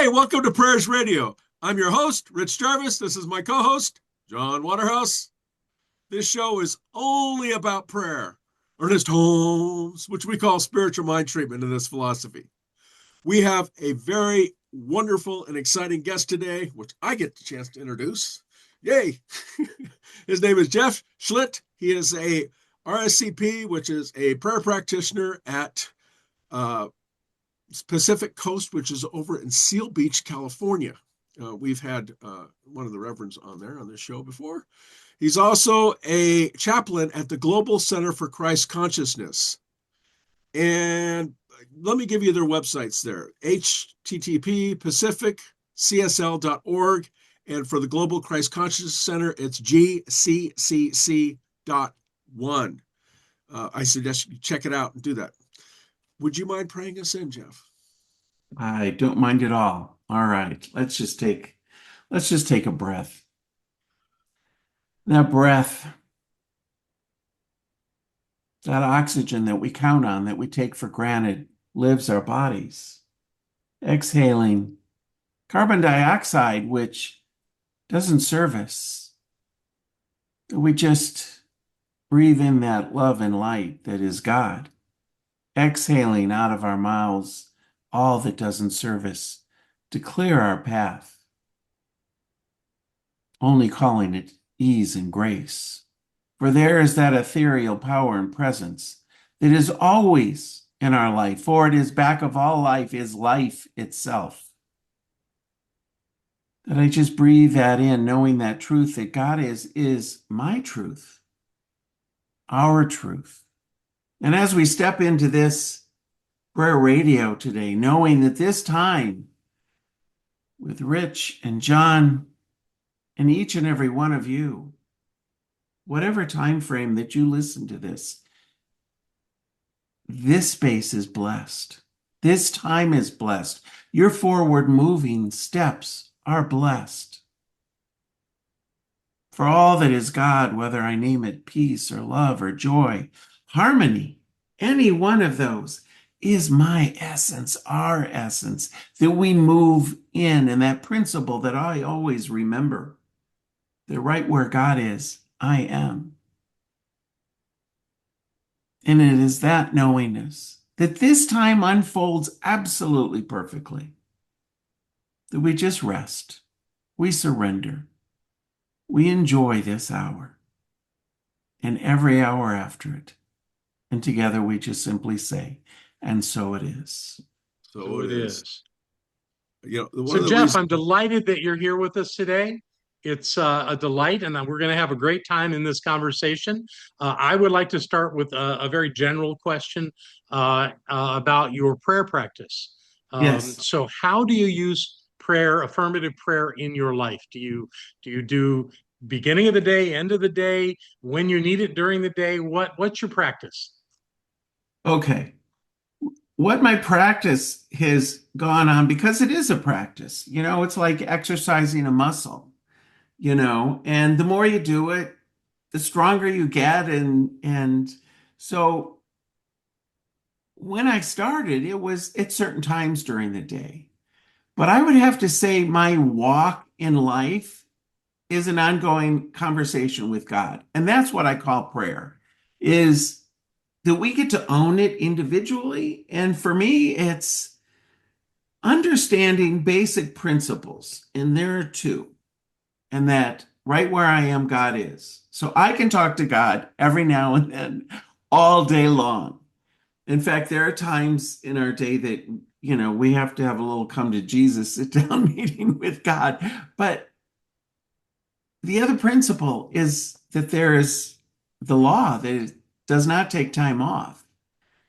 Hey, welcome to Prayers Radio. I'm your host, Rich Jarvis. This is my co host, John Waterhouse. This show is only about prayer. Ernest Holmes, which we call spiritual mind treatment in this philosophy. We have a very wonderful and exciting guest today, which I get the chance to introduce. Yay! His name is Jeff Schlicht. He is a RScP, which is a prayer practitioner at uh, Pacific Coast, which is over in Seal Beach, California. We've had one of the reverends on there on this show before. He's also a chaplain at the Global Center for Christ Consciousness. And let me give you their websites there. http pacificcsl.org. And for the Global Christ Consciousness Center, it's gcc.one. I suggest you check it out and do that. Would you mind praying us in, Jeff? I don't mind at all. All right, let's just take a breath. That breath, that oxygen that we count on, that we take for granted, lives our bodies. Exhaling carbon dioxide, which doesn't serve us. We just breathe in that love and light that is God. Exhaling out of our mouths all that doesn't serve us, to clear our path, only calling it ease and grace. For there is that ethereal power and presence that is always in our life, for it is back of all life is life itself. That I just breathe that in, knowing that truth that God is my truth, our truth. And as we step into this prayer radio today, knowing that this time with Rich and John and each and every one of you, whatever time frame that you listen to this space is blessed. This time is blessed. Your forward moving steps are blessed. For all that is God, whether I name it peace or love or joy, harmony, any one of those is my essence, our essence, that we move in, and that principle that I always remember, that right where God is, I am. And it is that knowingness that this time unfolds absolutely perfectly, that we just rest, we surrender, we enjoy this hour and every hour after it. And together we just simply say, and so it is. So it is. One So, of the Jeff, reasons. I'm delighted that you're here with us today. It's a delight, and we're going to have a great time in this conversation. I would like to start with a very general question about your prayer practice. Yes. So, how do you use prayer, affirmative prayer, in your life? Do beginning of the day, end of the day, when you need it during the day? What's your practice? Okay. What my practice has gone on, because it is a practice, it's like exercising a muscle, and the more you do it, the stronger you get. And so when I started, it was at certain times during the day. But I would have to say my walk in life is an ongoing conversation with God. And that's what I call prayer, is that we get to own it individually. And for me, it's understanding basic principles. And there are two. And that right where I am, God is. So I can talk to God every now and then, all day long. In fact, there are times in our day that, we have to have a little come to Jesus, sit down meeting with God. But the other principle is that there is the law that it does not take time off.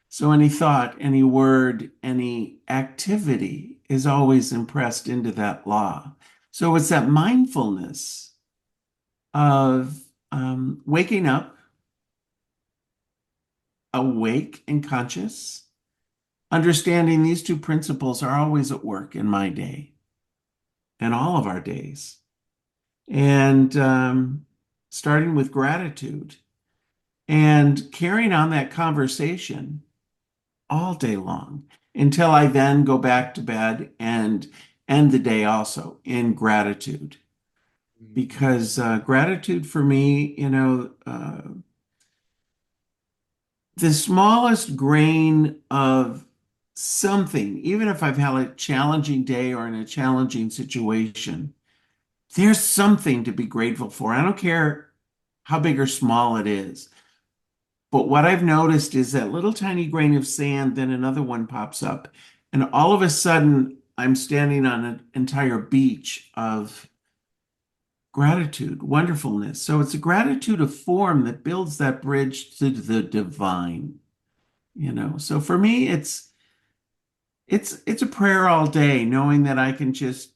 So any thought, any word, any activity is always impressed into that law. So it's that mindfulness of waking up, awake and conscious, understanding these two principles are always at work in my day and all of our days. And starting with gratitude and carrying on that conversation all day long until I then go back to bed and and the day also in gratitude. Because gratitude for me, the smallest grain of something, even if I've had a challenging day or in a challenging situation, there's something to be grateful for. I don't care how big or small it is. But what I've noticed is that little tiny grain of sand, then another one pops up. And all of a sudden, I'm standing on an entire beach of gratitude, wonderfulness. So it's a gratitude of form that builds that bridge to the divine, So for me, it's a prayer all day, knowing that I can just,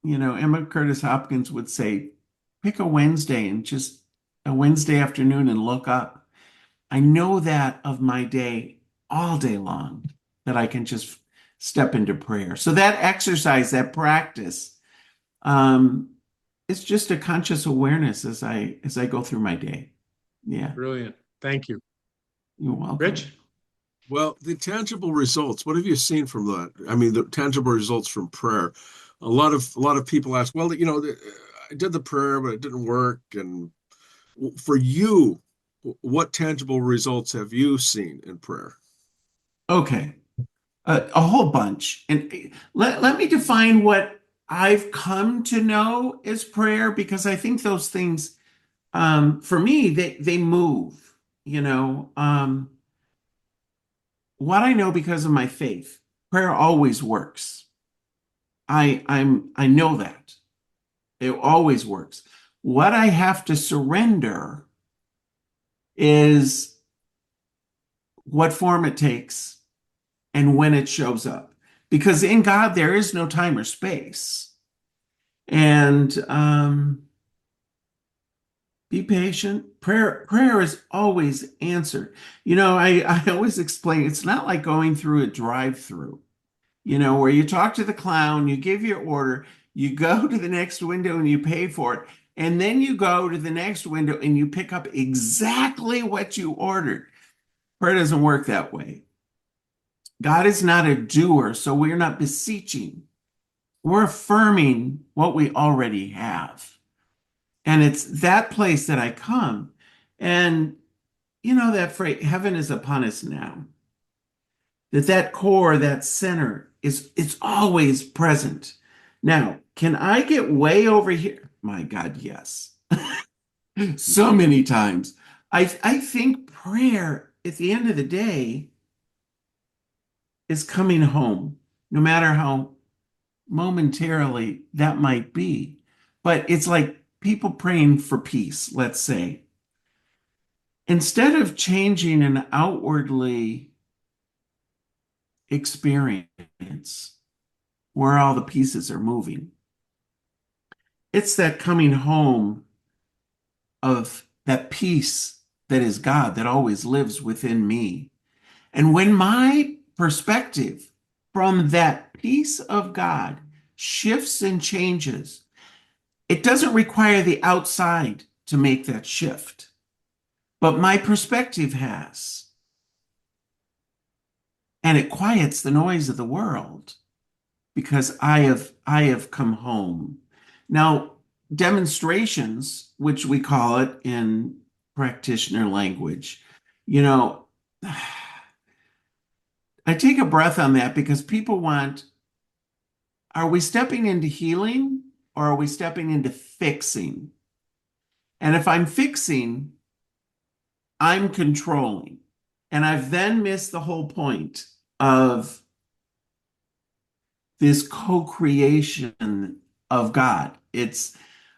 Emma Curtis Hopkins would say, pick a Wednesday and just a Wednesday afternoon and look up. I know that of my day all day long, that I can just step into prayer. So that exercise, that practice, um, it's just a conscious awareness as I go through my day. Yeah, Brilliant. Thank you. you're welcome. Rich? Well, the tangible results, what have you seen from that? I mean, the tangible results from prayer. A lot of people ask, well, I did the prayer, but it didn't work. And for you, what tangible results have you seen in prayer? Okay, a whole bunch. And let me define what I've come to know as prayer, because I think those things, for me, they move. What I know because of my faith, prayer always works. I know that. It always works. What I have to surrender is what form it takes and when it shows up. Because in God, there is no time or space. And be patient. Prayer is always answered. I always explain it's not like going through a drive-through, where you talk to the clown, you give your order, you go to the next window and you pay for it. And then you go to the next window and you pick up exactly what you ordered. Prayer doesn't work that way. God is not a doer, so we're not beseeching. We're affirming what we already have. And it's that place that I come. And that phrase, heaven is upon us now. That core, that center it's always present. Now, can I get way over here? My God, yes. So many times. I think prayer at the end of the day is coming home, no matter how momentarily that might be. But it's like people praying for peace, let's say. Instead of changing an outwardly experience where all the pieces are moving, it's that coming home of that peace that is God that always lives within me. And when my perspective from that peace of God shifts and changes, it doesn't require the outside to make that shift, but my perspective has. And it quiets the noise of the world because I have come home. Now, demonstrations, which we call it in practitioner language, you know, I take a breath on that because people want, are we stepping into healing or are we stepping into fixing? And if I'm fixing, I'm controlling. And I've then missed the whole point of this co-creation of God.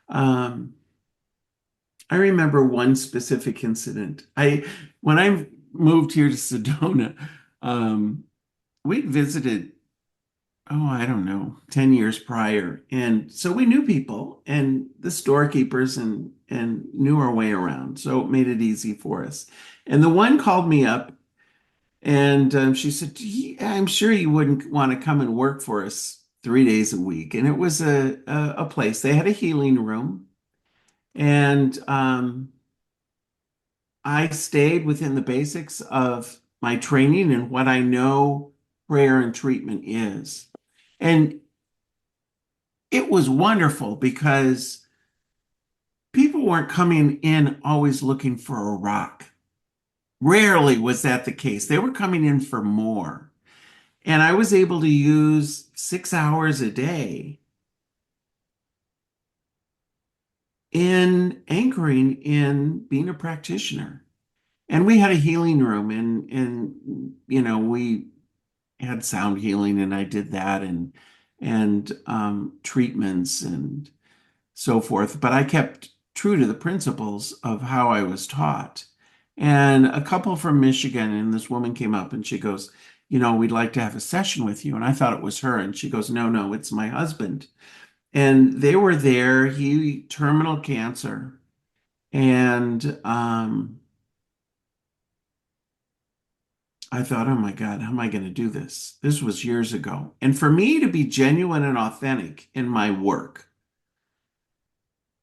I remember one specific incident. When I moved here to Sedona, we'd visited, oh, I don't know, 10 years prior. And so we knew people and the storekeepers and knew our way around. So it made it easy for us. And the one called me up and she said, I'm sure you wouldn't want to come and work for us 3 days a week. And it was a place, they had a healing room. And I stayed within the basics of my training and what I know prayer and treatment is. And it was wonderful because people weren't coming in always looking for a rock. Rarely was that the case. They were coming in for more. And I was able to use 6 hours a day in anchoring in being a practitioner. And we had a healing room and we had sound healing and I did that and treatments and so forth. But I kept true to the principles of how I was taught. And a couple from Michigan, and this woman came up and she goes, we'd like to have a session with you. And I thought it was her. And she goes, no, no, it's my husband. And they were there, he terminal cancer. And I thought, oh my God, how am I going to do this? This was years ago. And for me to be genuine and authentic in my work,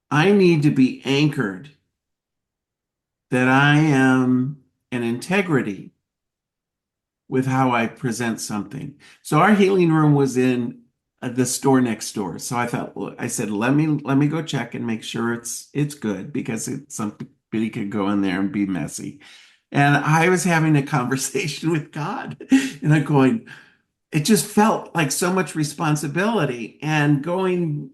I need to be anchored that I am an integrity with how I present something. So our healing room was in the store next door. So I thought, well, I said, let me go check and make sure it's good because somebody could go in there and be messy. And I was having a conversation with God and I'm going, it just felt like so much responsibility. And going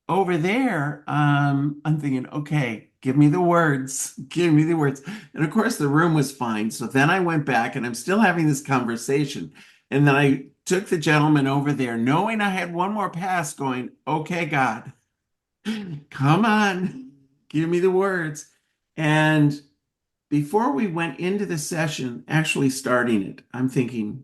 over there, I'm thinking, okay, give me the words, give me the words. And of course, the room was fine. So then I went back and I'm still having this conversation. And then I took the gentleman over there, knowing I had one more pass, going, okay, God, come on, give me the words. And before we went into the session, actually starting it, I'm thinking,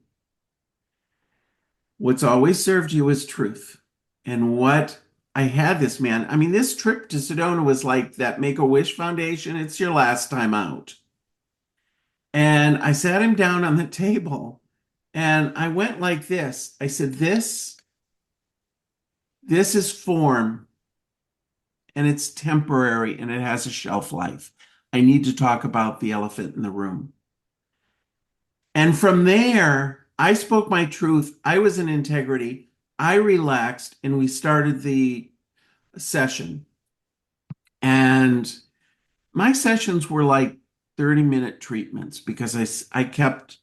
what's always served you is truth. And what I had this man, I mean, this trip to Sedona was like that Make-A-Wish Foundation. It's your last time out. And I sat him down on the table and I went like this. I said, this is form and it's temporary and it has a shelf life. I need to talk about the elephant in the room. And from there, I spoke my truth. I was in integrity. I relaxed and we started the session. And my sessions were like 30-minute treatments because I kept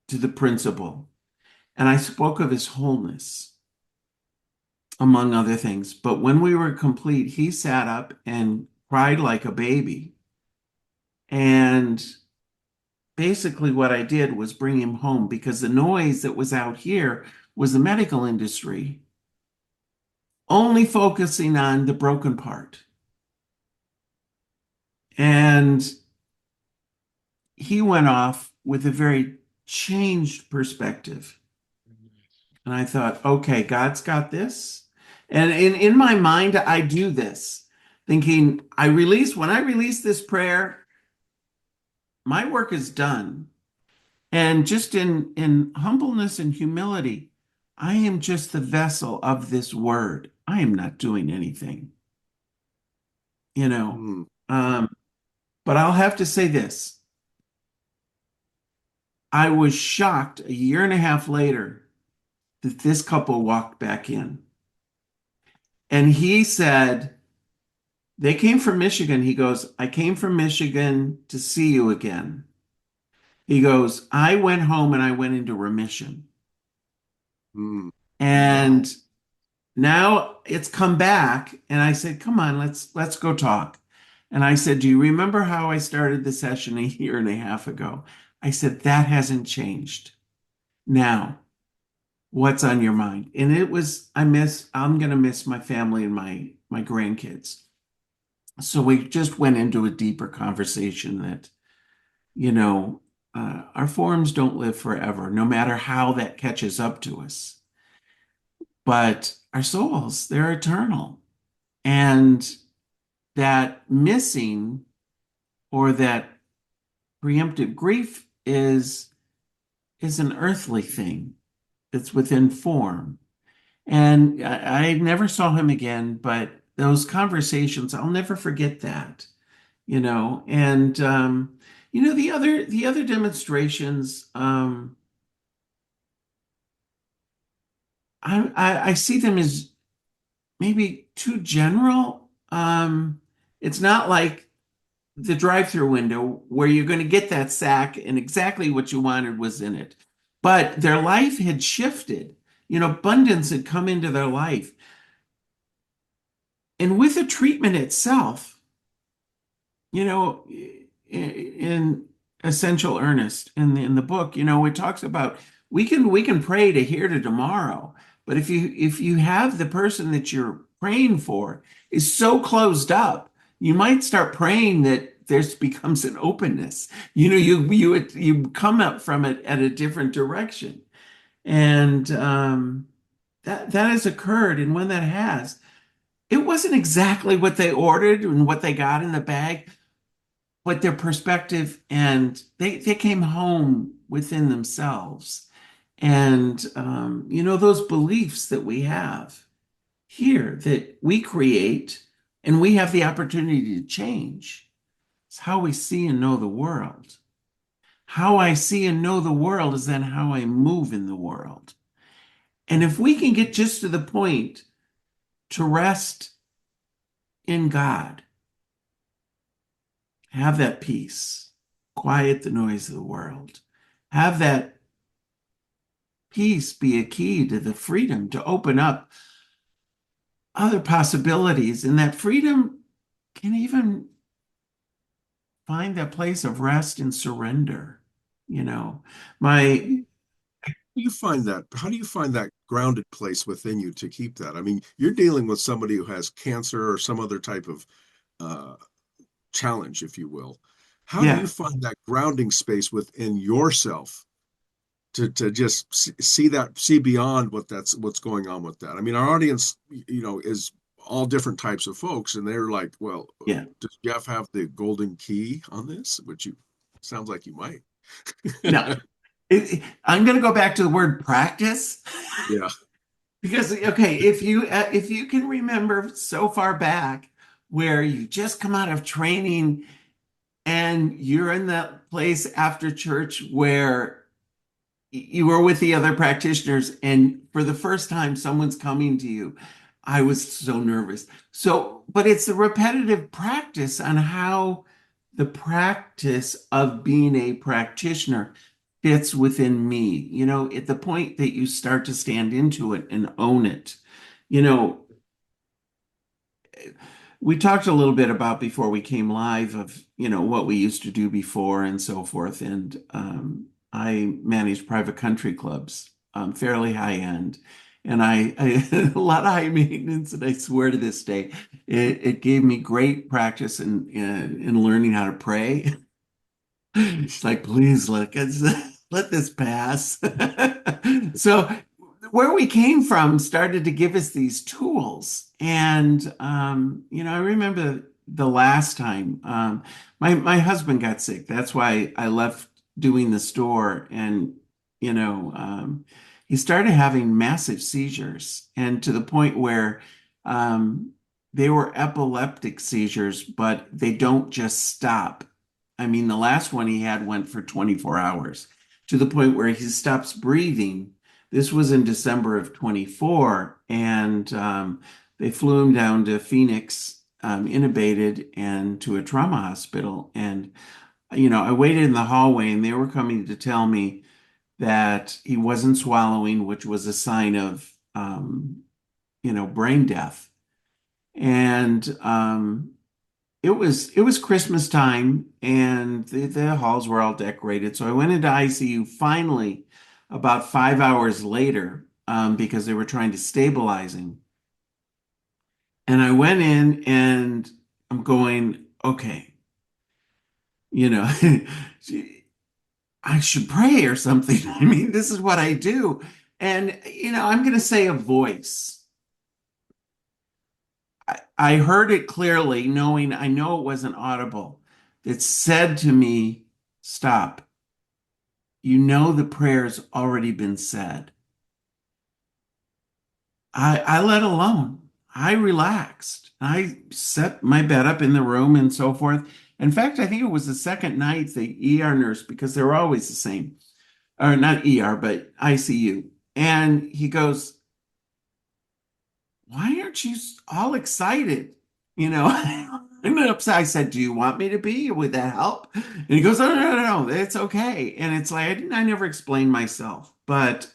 to the principle and I spoke of his wholeness, among other things. But when we were complete, he sat up and cried like a baby. And basically, what I did was bring him home because the noise that was out here was the medical industry only focusing on the broken part. And he went off with a very changed perspective. And I thought, okay, God's got this. And in my mind, I do this, thinking, when I release this prayer, my work is done. And just in humbleness and humility, I am just the vessel of this word. I am not doing anything, you know. But I'll have to say this. I was shocked a year and a half later that this couple walked back in. And he said, they came from Michigan. He goes, I came from Michigan to see you again. He goes, I went home and I went into remission. And now it's come back. And I said, come on, let's go talk. And I said, do you remember how I started the session a year and a half ago? I said, that hasn't changed. Now, what's on your mind? And it was, I'm going to miss my family and my grandkids. So we just went into a deeper conversation that, our forms don't live forever, no matter how that catches up to us. But our souls, they're eternal. And that missing or that preemptive grief is an earthly thing. It's within form. And I never saw him again, but those conversations, I'll never forget that, and the other demonstrations, I see them as maybe too general. It's not like the drive-through window where you're going to get that sack and exactly what you wanted was in it. But their life had shifted. Abundance had come into their life. And with the treatment itself, in Essential Earnest in the book, it talks about we can pray to here to tomorrow. But if you have the person that you're praying for is so closed up, you might start praying that there's becomes an openness. You come up from it at a different direction. And that has occurred. And when that has, it wasn't exactly what they ordered and what they got in the bag, but their perspective, and they came home within themselves. And those beliefs that we have here that we create and we have the opportunity to change. It's how we see and know the world. How I see and know the world is then how I move in the world. And if we can get just to the point to rest in God, have that peace, quiet the noise of the world, have that peace be a key to the freedom to open up other possibilities. And that freedom can even find that place of rest and surrender. My You find that? How do you find that grounded place within you to keep that? I mean, you're dealing with somebody who has cancer or some other type of uh, challenge, if you will. How do you yeah, find that grounding space within yourself to just see beyond what's going on with that? I mean, our audience, is all different types of folks, and they're like, well, yeah. does Jeff have the golden key on this? Which you sounds like you might. No, I'm going to go back to the word practice. Yeah. Because okay, if you can remember so far back where you just come out of training and you're in that place after church where you were with the other practitioners and for the first time someone's coming to you, I was so nervous. But it's the repetitive practice on how the practice of being a practitioner fits within me. At the point that you start to stand into it and own it. You know, we talked a little bit about before we came live of, what we used to do before and so forth. And I managed private country clubs, fairly high end. And a lot of high maintenance, and I swear to this day, it gave me great practice in learning how to pray. It's like, please let this pass. So where we came from started to give us these tools. And I remember the last time my husband got sick. That's why I left doing the store. And he started having massive seizures, and to the point where um, they were epileptic seizures, but they don't just stop. I mean, the last one he had went for 24 hours to the point where he stops breathing. This was in December of 24, and they flew him down to Phoenix, intubated, and to a trauma hospital. And, I waited in the hallway, and they were coming to tell me that he wasn't swallowing, which was a sign of, brain death. And it was Christmas time, and the halls were all decorated. So I went into ICU finally about 5 hours later, because they were trying to stabilize him. And I went in and I'm going, okay, you know, I should pray or something. I mean, this is what I do. And, I'm going to say a voice. I heard it clearly, knowing I know it wasn't audible, that said to me, stop. You know the prayer's already been said. I let alone. I relaxed. I set my bed up in the room and so forth. In fact, I think it was the second night the ER nurse, because they're always the same, or not ER, but ICU. And he goes, why aren't aren't you all excited? You know, I'm upset. I said, do you want me to be? Would that help? And he goes, oh, no, it's okay. And it's like, I never explained myself, but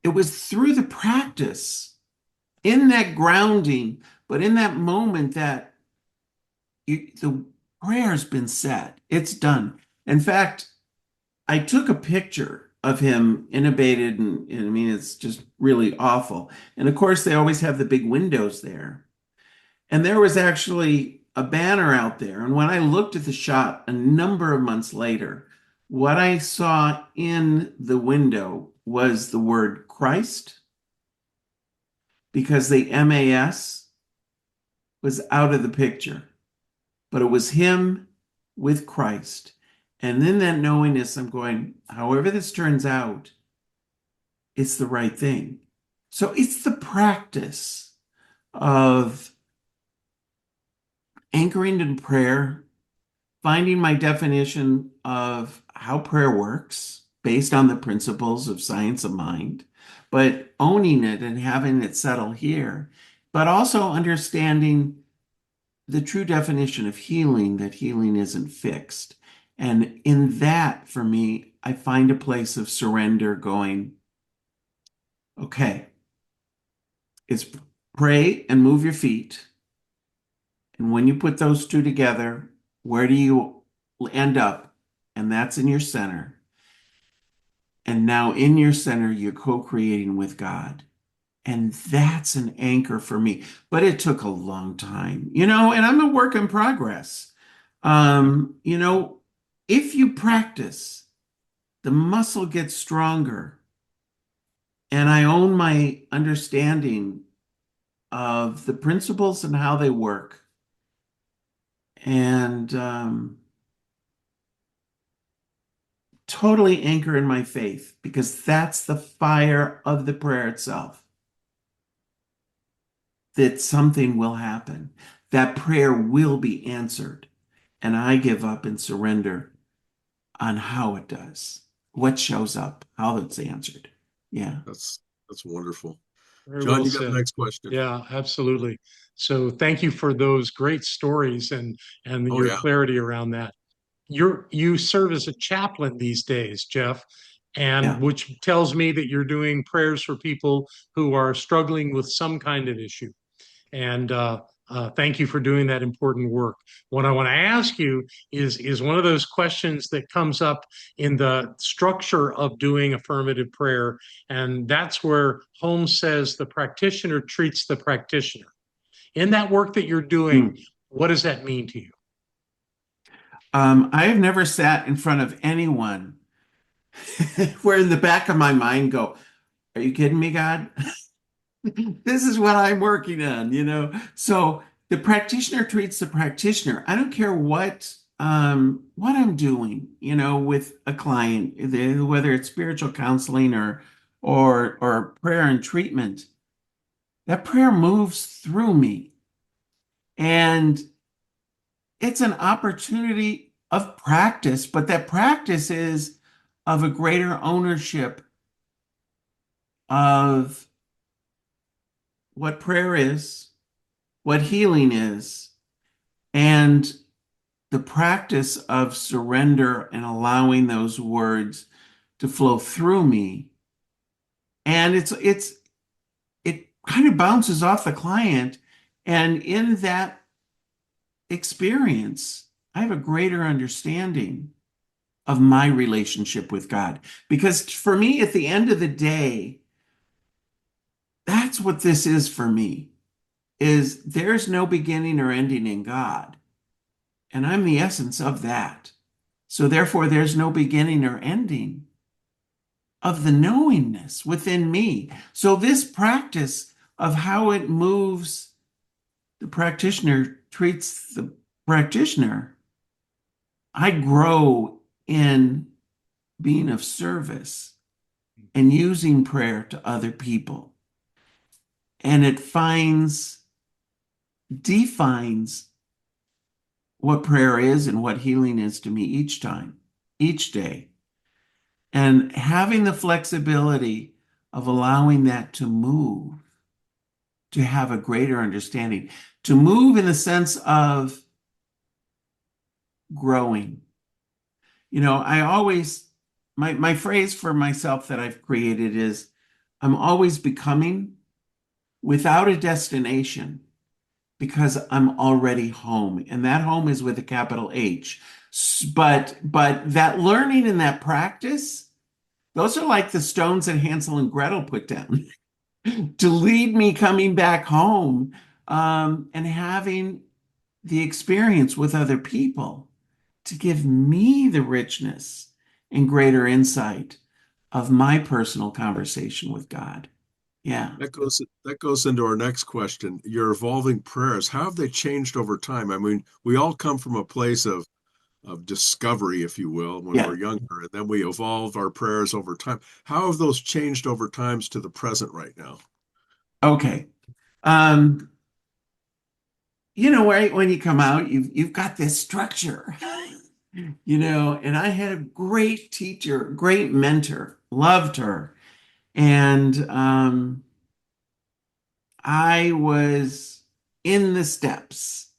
it was through the practice in that grounding, but in that moment that the prayer's been said, it's done. In fact, I took a picture of him intubated, and I mean, it's just really awful. And of course, they always have the big windows there. And there was actually a banner out there. And when I looked at the shot a number of months later, what I saw in the window was the word Christ, because the MAS was out of the picture, but it was him with Christ. And then that knowingness, I'm going, however this turns out, it's the right thing. So it's the practice of anchoring in prayer, finding my definition of how prayer works based on the principles of science of mind, but owning it and having it settle here, but also understanding the true definition of healing, that healing isn't fixed. And in that, for me, I find a place of surrender going, okay, it's pray and move your feet. And when you put those two together, where do you end up? And that's in your center. And now in your center, you're co-creating with God. And that's an anchor for me. But it took a long time, and I'm a work in progress. If you practice, the muscle gets stronger. And I own my understanding of the principles and how they work. And totally anchor in my faith, because that's the fire of the prayer itself. That something will happen, that prayer will be answered. And I give up and surrender on how it does, what shows up, how it's answered. Yeah. That's wonderful. Very John, well you got the said. next question. Yeah, absolutely. So thank you for those great stories and Oh your yeah. clarity around that. You serve as a chaplain these days, Jeff, and Yeah. which tells me that you're doing prayers for people who are struggling with some kind of issue. And thank you for doing that important work. What I want to ask you is one of those questions that comes up in the structure of doing affirmative prayer, and that's where Holmes says the practitioner treats the practitioner. In that work that you're doing, what does that mean to you? I have never sat in front of anyone where in the back of my mind go, are you kidding me, God? This is what I'm working on. So the practitioner treats the practitioner. I don't care what I'm doing, with a client, whether it's spiritual counseling or prayer and treatment. That prayer moves through me. And it's an opportunity of practice, but that practice is of a greater ownership of what prayer is, what healing is, and the practice of surrender and allowing those words to flow through me. And it kind of bounces off the client. And in that experience, I have a greater understanding of my relationship with God. Because for me, at the end of the day, that's what this is for me, is there's no beginning or ending in God. And I'm the essence of that. So therefore, there's no beginning or ending of the knowingness within me. So this practice of how it moves, the practitioner treats the practitioner, I grow in being of service and using prayer to other people. And it defines what prayer is and what healing is to me each time, each day. And having the flexibility of allowing that to move, to have a greater understanding, to move in the sense of growing. I always, my phrase for myself that I've created is I'm always becoming without a destination because I'm already home. And that home is with a capital H. But that learning and that practice, those are like the stones that Hansel and Gretel put down to lead me coming back home, and having the experience with other people to give me the richness and greater insight of my personal conversation with God. Yeah. That goes into our next question. Your evolving prayers, how have they changed over time? I mean, we all come from a place of discovery, if you will, when Yeah. we're younger, and then we evolve our prayers over time. How have those changed over times to the present right now? Okay. Um, right when you come out, you've got this structure, and I had a great teacher, great mentor, loved her. And I was in the steps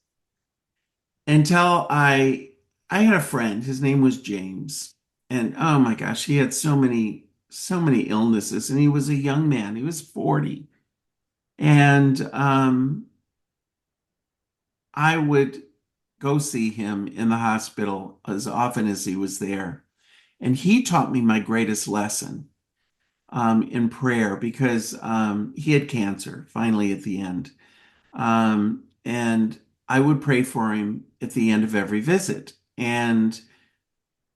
until I had a friend, his name was James. And oh my gosh, he had so many illnesses, and he was a young man. He was 40. And I would go see him in the hospital as often as he was there. And he taught me my greatest lesson, in prayer, because he had cancer finally at the end. And I would pray for him at the end of every visit. And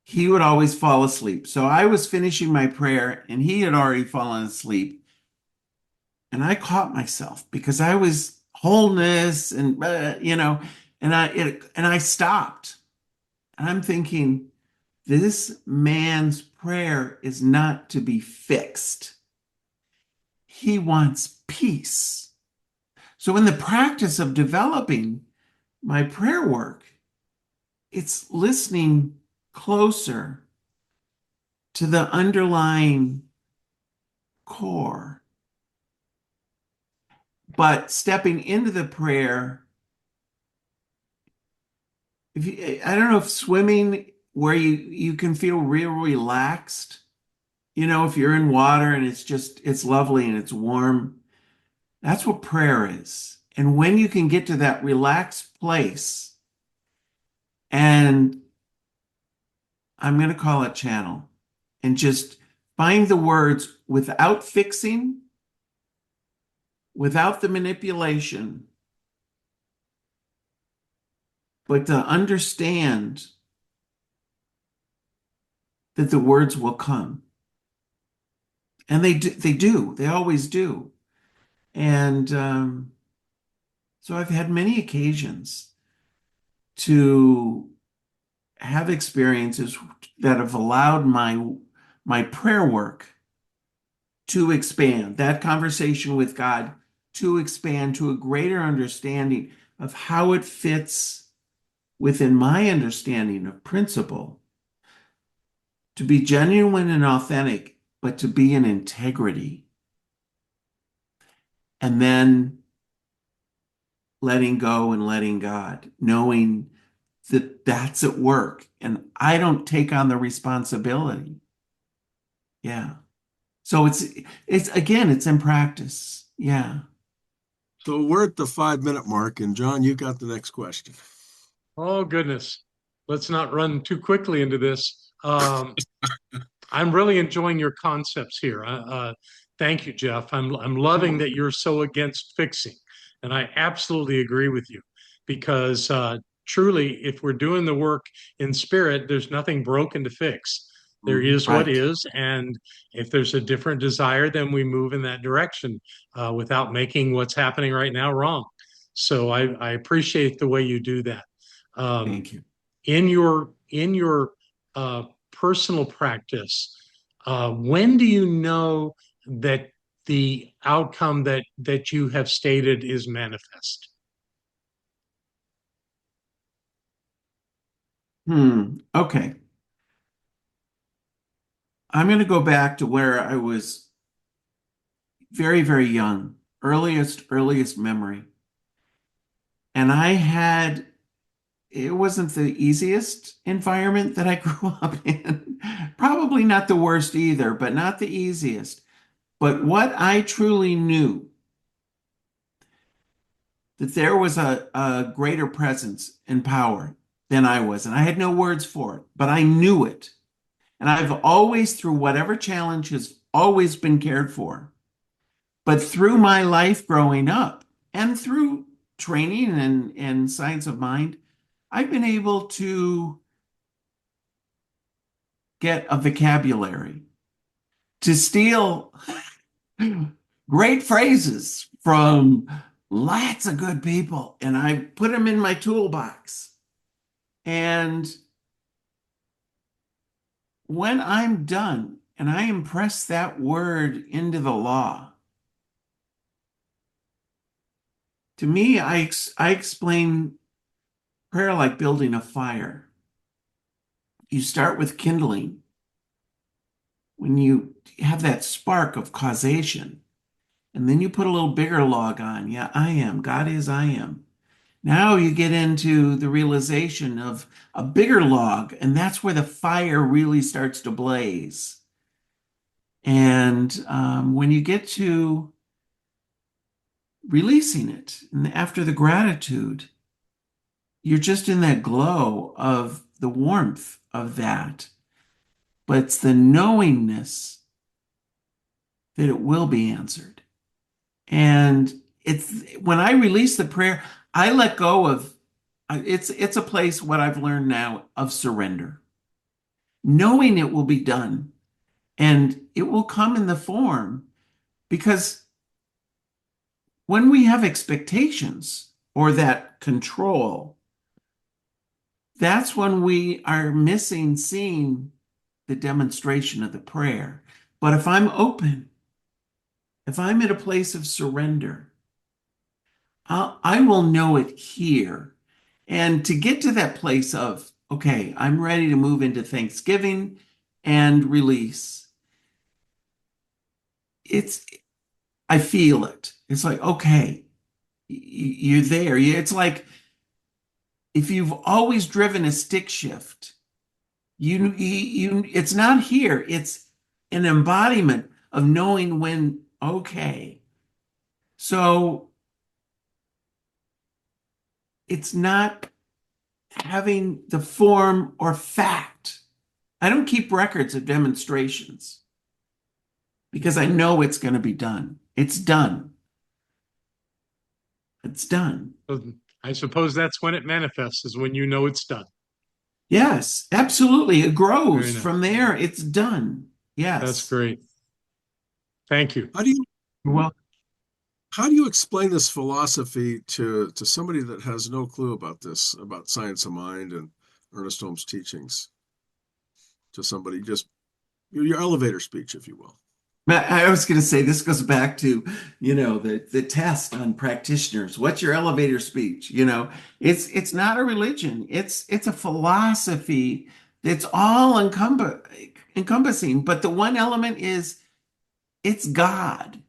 he would always fall asleep. So I was finishing my prayer and he had already fallen asleep. And I caught myself because I was wholeness and and I stopped. And I'm thinking, this man's prayer is not to be fixed. He wants peace. So in the practice of developing my prayer work, it's listening closer to the underlying core, but stepping into the prayer. I don't know if swimming where you can feel real relaxed, if you're in water and it's lovely and it's warm, that's what prayer is. And when you can get to that relaxed place, and I'm going to call it channel, and just find the words without fixing, without the manipulation, but to understand that the words will come. And they always do. And so I've had many occasions to have experiences that have allowed my prayer work to expand, that conversation with God to expand to a greater understanding of how it fits within my understanding of principle, to be genuine and authentic, but to be in integrity. And then letting go and letting God, knowing that that's at work and I don't take on the responsibility. Yeah. So it's again, it's in practice. Yeah. So we're at the 5 minute mark, and John, you got the next question. Oh, goodness. Let's not run too quickly into this. I'm really enjoying your concepts here. Thank you, Jeff. I'm loving that you're so against fixing, and I absolutely agree with you because truly, if we're doing the work in spirit, there's nothing broken to fix. There is what Right. is, and if there's a different desire, then we move in that direction without making what's happening right now wrong. So I appreciate the way you do that. Um, Thank you. in your personal practice, when do you know that the outcome that you have stated is manifest? Okay. I'm going to go back to where I was very, very young, earliest memory. And it wasn't the easiest environment that I grew up in. Probably not the worst either, but not the easiest. But what I truly knew that there was a greater presence and power than I was. And I had no words for it, but I knew it. And I've always, through whatever challenge, has always been cared for. But through my life growing up and through training and science of mind, I've been able to get a vocabulary to steal great phrases from lots of good people, and I put them in my toolbox. And when I'm done and I impress that word into the law, to me, I explain prayer like building a fire. You start with kindling. When you have that spark of causation, and then you put a little bigger log on. Yeah, I am. God is, I am. Now you get into the realization of a bigger log, and that's where the fire really starts to blaze. And when you get to releasing it, and after the gratitude, you're just in that glow of the warmth of that. But it's the knowingness that it will be answered. And it's when I release the prayer, I let go of it's a place, what I've learned now, of surrender, knowing it will be done and it will come in the form, because when we have expectations or that control, that's when we are missing seeing the demonstration of the prayer. But if I'm open, if I'm at a place of surrender, I will know it here. And to get to that place of, okay, I'm ready to move into Thanksgiving and release, I feel it. It's like, okay, you're there. It's like if you've always driven a stick shift, it's not here. It's an embodiment of knowing when, okay. So it's not having the form or fact. I don't keep records of demonstrations because I know it's going to be done. It's done. It's done. I suppose that's when it manifests, is when you know it's done. Yes, absolutely. It grows Very nice. from there. It's done. Yes. That's great. Thank you. Well, How do you explain this philosophy to somebody that has no clue about this, about science of mind and Ernest Holmes' teachings? To somebody, just your elevator speech, if you will. I was going to say this goes back to, the test on practitioners. What's your elevator speech? It's not a religion. It's a philosophy that's all encompassing. But the one element is it's God,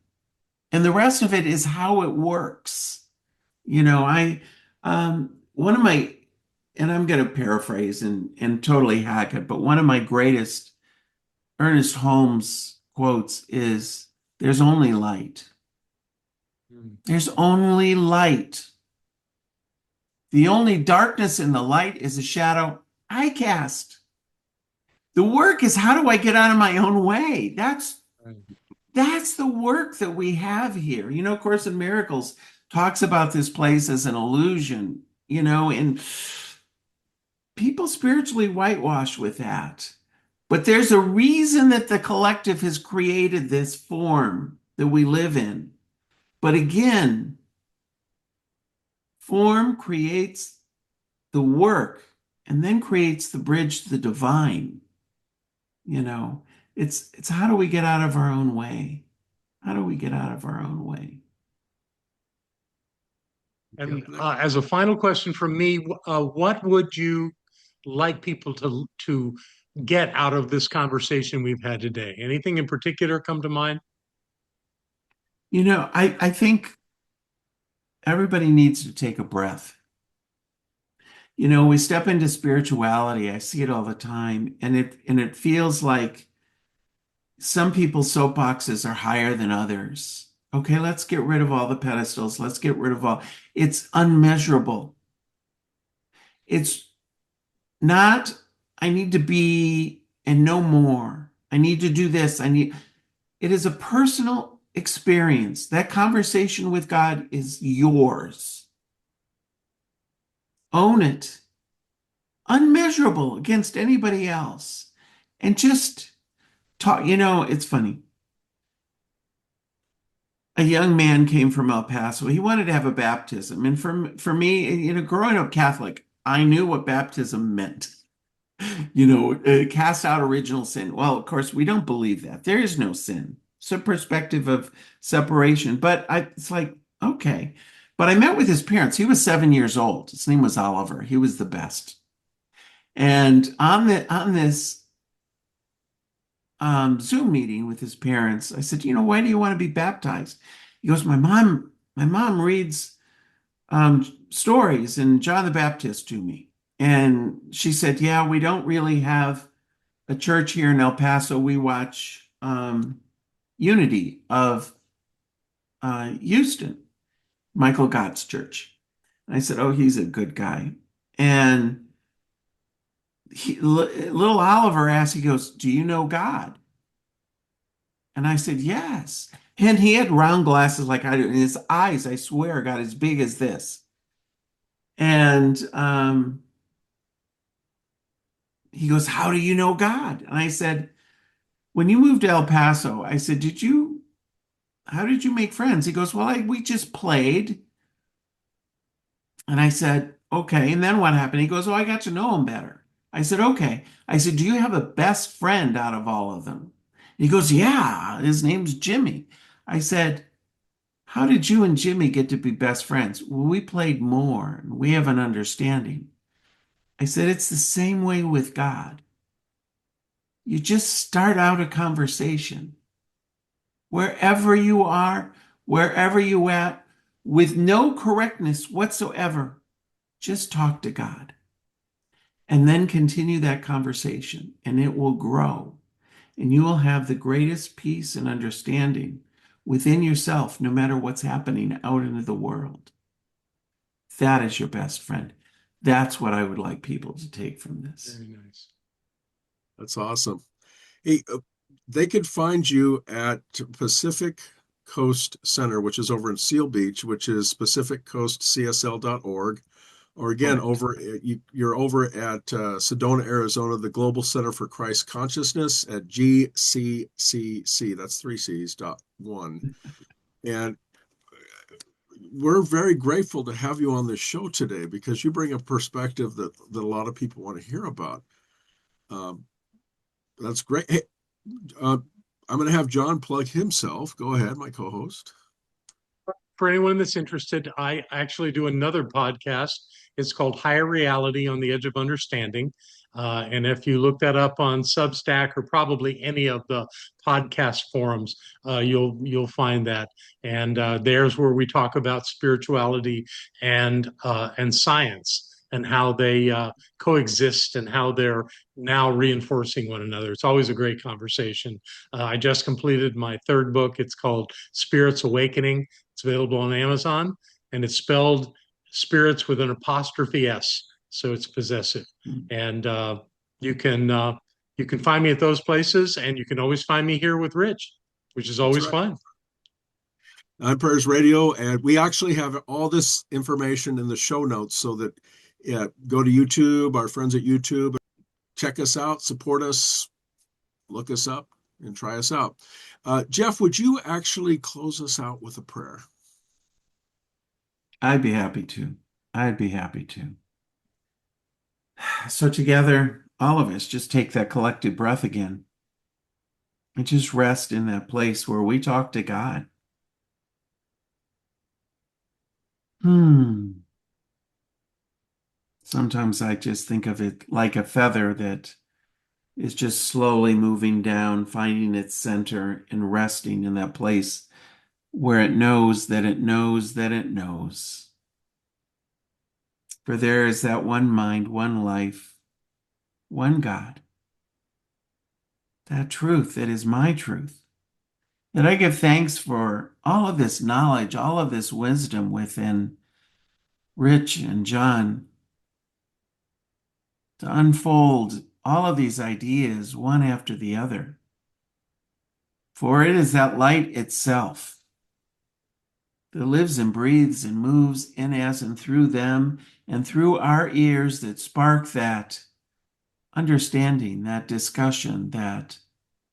and the rest of it is how it works. One of my, and I'm going to paraphrase and totally hack it, but one of my greatest Ernest Holmes quotes is, there's only light. There's only light. The only darkness in the light is a shadow I cast. The work is, how do I get out of my own way? That's the work that we have here. Course in Miracles talks about this place as an illusion, and people spiritually whitewash with that. But there's a reason that the collective has created this form that we live in. But again, form creates the work and then creates the bridge to the divine. It's how do we get out of our own way? How do we get out of our own way? And as a final question from me, what would you like people to get out of this conversation we've had today? Anything in particular come to mind? I think everybody needs to take a breath. We step into spirituality. I see it all the time, and it feels like some people's soapboxes are higher than others. Okay, let's get rid of all the pedestals. Let's get rid of all. It's unmeasurable. It's not, I need to be and no more. I need to do this. It is a personal experience. That conversation with God is yours. Own it. Unmeasurable against anybody else. And just talk, it's funny. A young man came from El Paso. He wanted to have a baptism. And for me, growing up Catholic, I knew what baptism meant. Cast out original sin. Well, of course, we don't believe that. There is no sin. It's a perspective of separation. But it's like, okay. But I met with his parents. He was 7 years old. His name was Oliver. He was the best. And on this Zoom meeting with his parents, I said, why do you want to be baptized? He goes, my mom reads stories and John the Baptist to me. And she said, yeah, we don't really have a church here in El Paso. We watch Unity of Houston, Michael Gott's church. And I said, oh, he's a good guy. And little Oliver asked, he goes, do you know God? And I said, yes. And he had round glasses like I do. And his eyes, I swear, got as big as this. And he goes, how do you know God? And I said, when you moved to El Paso, I said, how did you make friends? He goes, well, we just played. And I said, okay. And then what happened? He goes, oh, I got to know him better. I said, okay. I said, do you have a best friend out of all of them? He goes, yeah, his name's Jimmy. I said, how did you and Jimmy get to be best friends? Well, we played more and we have an understanding. I said, it's the same way with God. You just start out a conversation. Wherever you are, wherever you at, with no correctness whatsoever, just talk to God. And then continue that conversation, and it will grow. And you will have the greatest peace and understanding within yourself, no matter what's happening out into the world. That is your best friend. That's what I would like people to take from this. Very nice. That's awesome. Hey, they could find you at Pacific Coast Center, which is over in Seal Beach, which is pacificcoastcsl.org. Or again, you're over at Sedona, Arizona, the Global Center for Christ Consciousness at GCCC. That's 3Cs.1. And we're very grateful to have you on this show today because you bring a perspective that a lot of people want to hear about. That's great. Hey, I'm going to have John plug himself. Go ahead, my co-host. For anyone that's interested, I actually do another podcast. It's called Higher Reality on the Edge of Understanding. And if you look that up on Substack or probably any of the podcast forums, you'll find that. And there's where we talk about spirituality and science and how they coexist and how they're now reinforcing one another. It's always a great conversation. I just completed my third book. It's called Spirits Awakening. It's available on Amazon, and it's spelled spirits with an apostrophe S, so it's possessive. And you can find me at those places, and you can always find me here with Rich, which is always fun. On Prayers Radio, and we actually have all this information in the show notes so that go to YouTube, our friends at YouTube, check us out, support us, look us up, and try us out. Jeff, would you actually close us out with a prayer? I'd be happy to. I'd be happy to. So together, all of us just take that collective breath again and just rest in that place where we talk to God. Sometimes I just think of it like a feather that is just slowly moving down, finding its center and resting in that place where it knows that it knows that it knows. For there is that one mind, one life, one God. That truth that is my truth. That I give thanks for all of this knowledge, all of this wisdom within Rich and John to unfold all of these ideas one after the other. For it is that light itself that lives and breathes and moves in us and through them and through our ears that spark that understanding, that discussion, that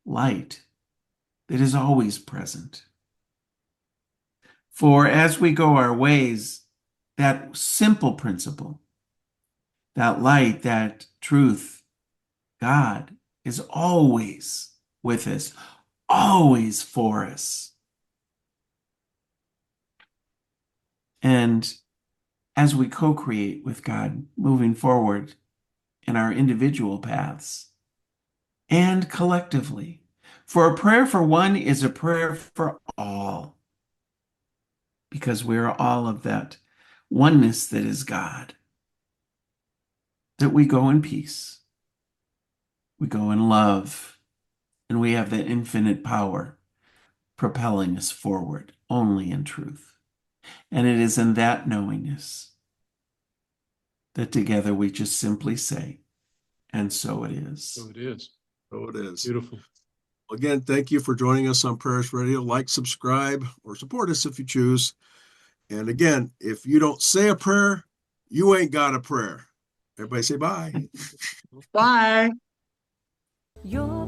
light that is always present. For as we go our ways, that simple principle, that light, that truth, God is always with us, always for us. And as we co-create with God moving forward in our individual paths and collectively, for a prayer for one is a prayer for all, because we're all of that oneness that is God, that we go in peace, we go in love, and we have that infinite power propelling us forward only in truth. And it is in that knowingness that together we just simply say, and so it is. So it is. So it is. Beautiful. Again, thank you for joining us on Prayers Radio. Like, subscribe, or support us if you choose. And again, if you don't say a prayer, you ain't got a prayer. Everybody say bye. Bye. Your